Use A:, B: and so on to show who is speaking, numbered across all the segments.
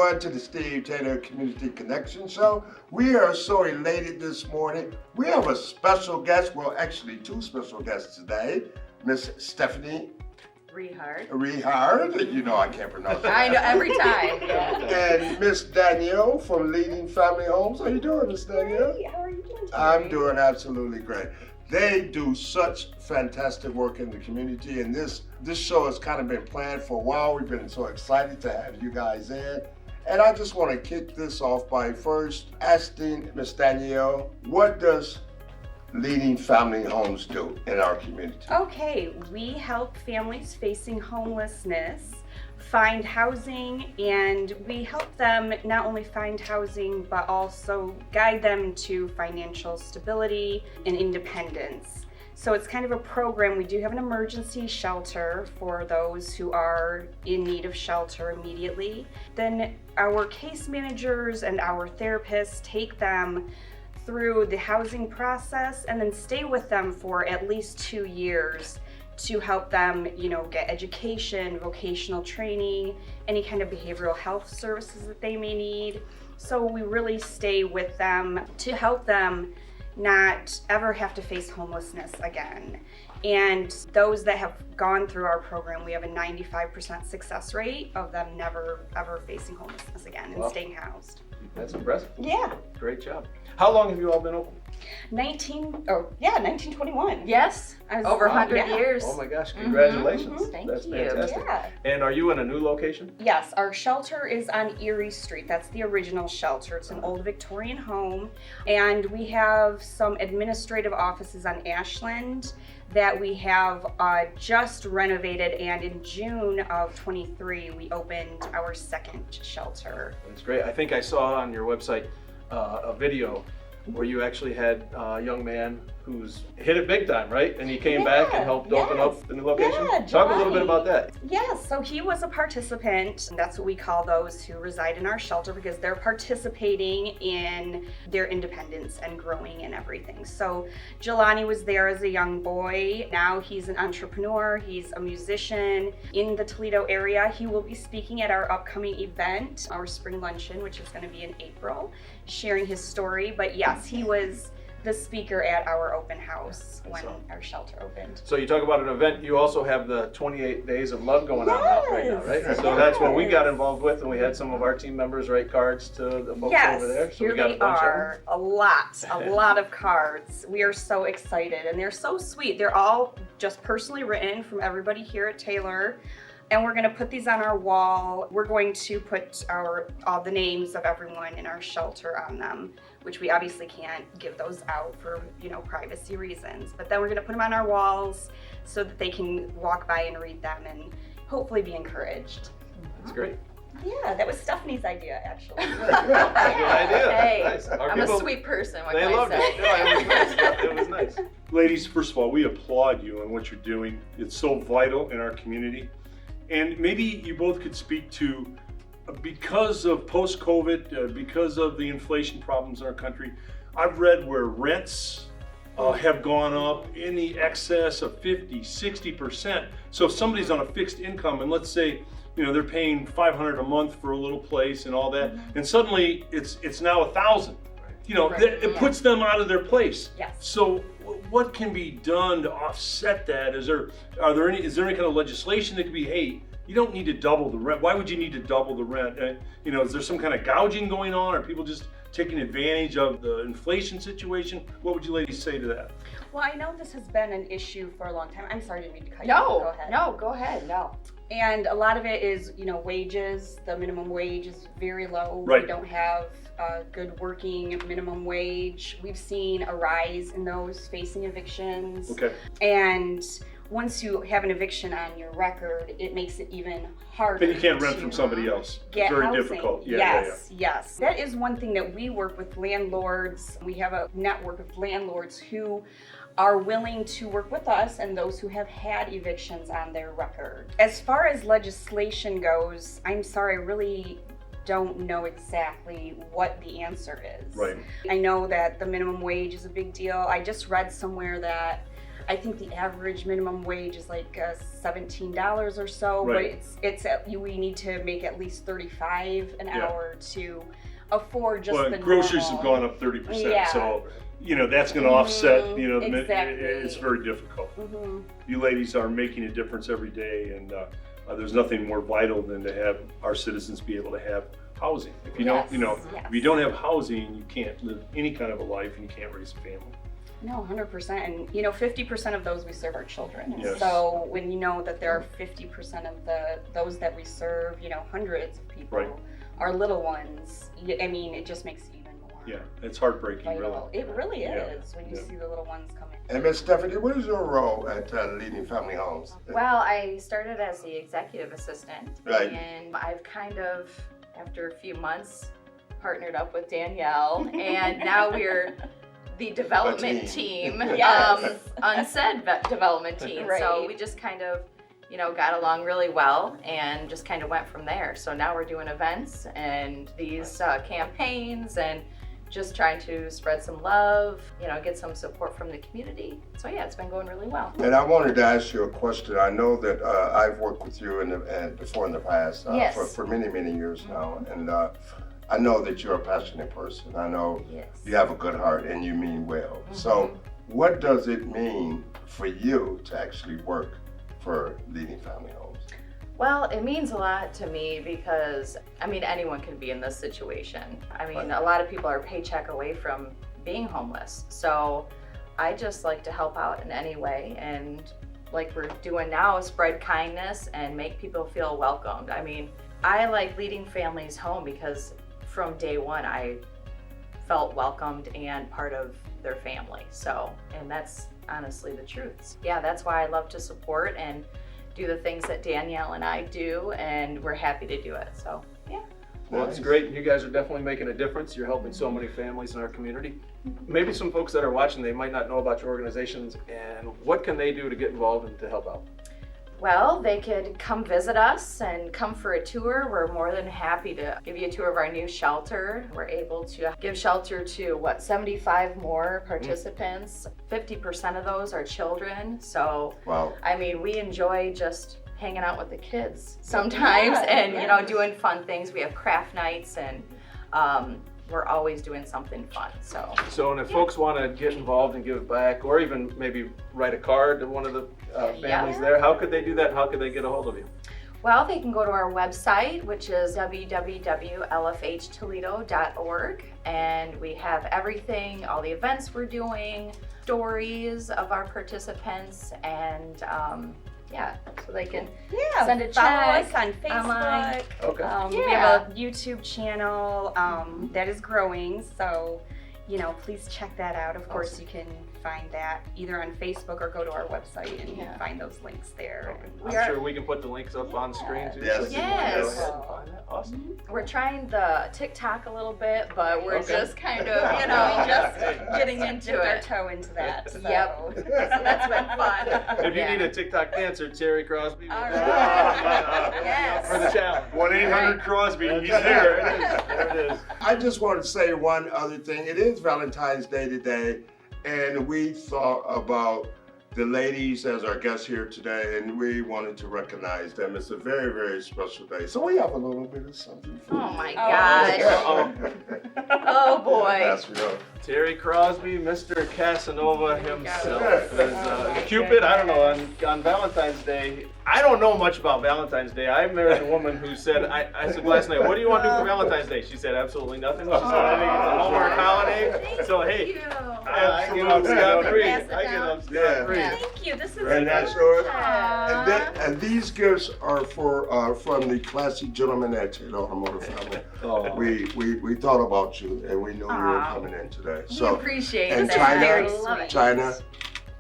A: everyone to the Steve Taylor Community Connection Show. We are so elated this morning. We have a special guest, well actually two special guests today. Miss Stephanie Reighard, you know I can't pronounce that.
B: I know, every time.
A: And Miss Danielle from Leading Family Homes. How you doing, Miss Danielle?
B: Great. How are you doing today?
A: I'm doing absolutely great. They do such fantastic work in the community, and this show has kind of been planned for a while. We've been so excited to have you guys in. And I just want to kick this off by first asking Miss Danielle, what does Leading Family Homes do in our community?
C: Okay, we help families facing homelessness find housing, and we help them not only find housing but also guide them to financial stability and independence. So it's kind of a program. We do have an emergency shelter for those who are in need of shelter immediately. Then our case managers and our therapists take them through the housing process and then stay with them for at least 2 years to help them, get education, vocational training, any kind of behavioral health services that they may need. So we really stay with them to help them not ever have to face homelessness again. And those that have gone through our program, we have a 95% success rate of them never ever facing homelessness again and staying housed.
D: That's impressive.
C: Yeah.
D: Great job. How long have you all been open?
C: 1921.
B: Yes, over 100 years.
D: Oh my gosh, congratulations.
B: Thank
D: That's
B: you.
D: fantastic.
C: Yeah.
D: And are you in a new location?
C: Yes, our shelter is on Erie Street. That's the original shelter. It's an old Victorian home. And we have some administrative offices on Ashland that we have just renovated. And in June of 23, we opened our second shelter.
D: That's great. I think I saw on your website a video where you actually had a young man who's hit it big time, right? And he came back and helped open up the new location?
C: Yeah,
D: Talk a little bit about that.
C: Yes, so he was a participant. That's what we call those who reside in our shelter because they're participating in their independence and growing and everything. So Jelani was there as a young boy. Now he's an entrepreneur. He's a musician in the Toledo area. He will be speaking at our upcoming event, our spring luncheon, which is going to be in April, sharing his story. But yes, he was the speaker at our open house when our shelter opened.
D: So you talk about an event, you also have the 28 Days of Love going on right now, right? So that's what we got involved with, and we had some of our team members write cards to the folks over there. So
C: here
D: we got
C: they
D: a bunch
C: are, a lot of cards. We are so excited, and they're so sweet. They're all just personally written from everybody here at Taylor. And we're going to put these on our wall. We're going to put all the names of everyone in our shelter on them, which we obviously can't give those out for, privacy reasons. But then we're going to put them on our walls so that they can walk by and read them and hopefully be encouraged.
D: That's great.
C: Yeah, that was Stephanie's idea, actually.
D: Good idea.
B: Hey,
D: Nice. Our
B: I'm
D: people,
B: a sweet person. What
D: They
B: can
D: loved
B: I
D: it.
B: say?
D: Yeah, it was nice. It was nice.
E: Ladies, first of all, we applaud you on what you're doing. It's so vital in our community. And maybe you both could speak to, because of post-COVID, because of the inflation problems in our country, I've read where rents have gone up in the excess of 50, 60%. So if somebody's on a fixed income and let's say, they're paying $500 a month for a little place and all that, and suddenly it's now $1,000. It puts them out of their place.
C: Yes.
E: So what can be done to offset that? Is there any kind of legislation that could be, hey, you don't need to double the rent. Why would you need to double the rent? Is there some kind of gouging going on? Are people just taking advantage of the inflation situation? What would you ladies say to that?
C: Well, I know this has been an issue for a long time. I'm sorry, I didn't mean to cut you off. Go ahead.
B: No, go ahead. No.
C: And a lot of it is, wages. The minimum wage is very low.
E: Right.
C: We don't have a good working minimum wage. We've seen a rise in those facing evictions.
E: Okay.
C: And once you have an eviction on your record, it makes it even harder.
E: Then you can't rent
C: to
E: from somebody else.
C: get
E: It's very
C: housing.
E: difficult.
C: Yes. That is one thing that we work with landlords. We have a network of landlords who are willing to work with us and those who have had evictions on their record. As far as legislation goes, I'm sorry, I really don't know exactly what the answer is.
E: Right.
C: I know that the minimum wage is a big deal. I just read somewhere that I think the average minimum wage is like $17 or so,
E: Right.
C: but we need to make at least $35 an
E: Yeah.
C: hour to afford just
E: Well,
C: the
E: groceries
C: normal.
E: have gone up 30%,
C: Yeah.
E: so, that's gonna offset,
C: exactly.
E: it's very difficult.
C: Mhm.
E: You ladies are making a difference every day, and there's nothing more vital than to have our citizens be able to have housing. If you don't,
C: Yes.
E: if you don't have housing, you can't live any kind of a life and you can't raise a family.
C: No, 100%. And 50% of those we serve our children.
E: Yes.
C: So when you know that there are 50% of those that we serve, hundreds of people
E: Right.
C: are little ones. It just makes it even more
E: Yeah, it's heartbreaking, really.
C: vital. It really
E: Yeah.
C: is when you
E: Yeah.
C: see the little ones come in.
A: And Miss Stephanie, what is your role at Leading Family Homes?
B: Well, I started as the executive assistant,
A: Right.
B: and I've kind of, after a few months, partnered up with Danielle, and now we're the development team,
C: Yes.
B: unsaid development team.
C: Right.
B: So we just kind of, got along really well and just kind of went from there. So now we're doing events and these campaigns and just trying to spread some love, get some support from the community. So yeah, it's been going really well.
A: And I wanted to ask you a question. I know that I've worked with you before in the past
B: Yes.
A: for many, many years now, and I know that you're a passionate person. I know
B: Yes.
A: you have a good heart and you mean well. So what does it mean for you to actually work for Leading Family Homes?
B: Well, it means a lot to me because, anyone can be in this situation. A lot of people are a paycheck away from being homeless. So I just like to help out in any way, and like we're doing now, spread kindness and make people feel welcomed. I like leading families home because from day one, I felt welcomed and part of their family. So, and that's honestly the truth. Yeah, that's why I love to support and do the things that Danielle and I do, and we're happy to do it. So, yeah.
D: Well, it's great. You guys are definitely making a difference. You're helping so many families in our community. Maybe some folks that are watching, they might not know about your organizations, and what can they do to get involved and to help out?
B: Well, they could come visit us and come for a tour. We're more than happy to give you a tour of our new shelter. We're able to give shelter to 75 more participants. 50% of those are children. So,
A: Wow.
B: we enjoy just hanging out with the kids sometimes and, doing fun things. We have craft nights and we're always doing something fun. So,
D: And if folks want to get involved and give back, or even maybe write a card to one of the families there, how could they do that? How could they get a hold of you?
B: well, they can go to our website, which is www.lfhtoledo.org, and we have everything, all the events we're doing, stories of our participants, and so they can send a
C: Follow
B: check
C: us on Facebook.
B: online.
D: Okay.
C: We have a YouTube channel that is growing, so please check that out. Of course, you can find that either on Facebook or go to our website and find those links there.
D: I'm sure we can put the links up on screen too.
A: Yes.
D: so people can go
B: Yes.
D: ahead and find that. Awesome.
B: We're trying the TikTok a little bit, but we're
D: Okay.
B: just kind of, just getting into
C: Dipped our
B: it.
C: toe into that. So.
B: Yep. So that's been fun.
D: If you need a TikTok dancer, Terry Crosby.
B: All right.
D: Yes. For the challenge.
E: 1-800 Crosby, he's
D: There
E: there.
D: it is. There it is.
A: I just want to say one other thing. It is Valentine's Day today, and we thought about the ladies as our guests here today, and we wanted to recognize them. It's a very, very special day. So we have a little bit of something for
B: Oh
A: you.
B: my gosh. Oh boy.
A: That's real.
D: Terry Crosby, Mr. Casanova himself.
A: go.
D: Is, Cupid, I don't know, on Valentine's Day, I don't know much about Valentine's Day. I married a woman who said, I said last night, what do you want to do for Valentine's Day? She said, absolutely nothing. She said, I think it's a Hallmark holiday. So, hey,
B: Thank you.
D: I get off scot-free.
B: Pass it
D: I get
B: down.
D: off scot-free.
B: Yeah.
C: Thank you. This is
A: And that's yours.
B: Aw.
A: And these gifts are from the classy gentleman at the Automotive family.
D: Oh.
A: We thought about you, and we knew you were coming in today.
B: We
A: So,
B: appreciate
A: and
B: that.
A: China,
B: Very sweet.
A: China,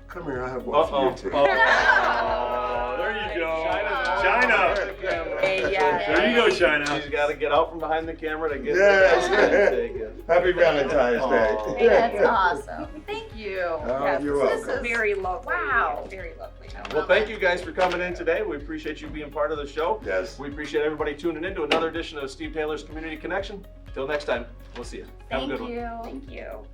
A: come here. I have one for you too.
E: Oh, there you go. China.
C: Hey, yeah.
E: There you go, China.
D: She's got to get out from behind the camera to get
A: Yes.
D: the Valentine's Day gift.
A: Happy Valentine's Day.
B: Hey, that's awesome. Thank you.
A: Oh, you're
B: this
A: welcome.
B: is
C: very lovely.
B: Wow.
C: Very lovely.
D: Well, thank you guys for coming in today. We appreciate you being part of the show.
A: Yes.
D: We appreciate everybody tuning in to another edition of Steve Taylor's Community Connection. Till next time, we'll see you. Have a
B: Thank
D: good one.
B: you.
C: Thank you.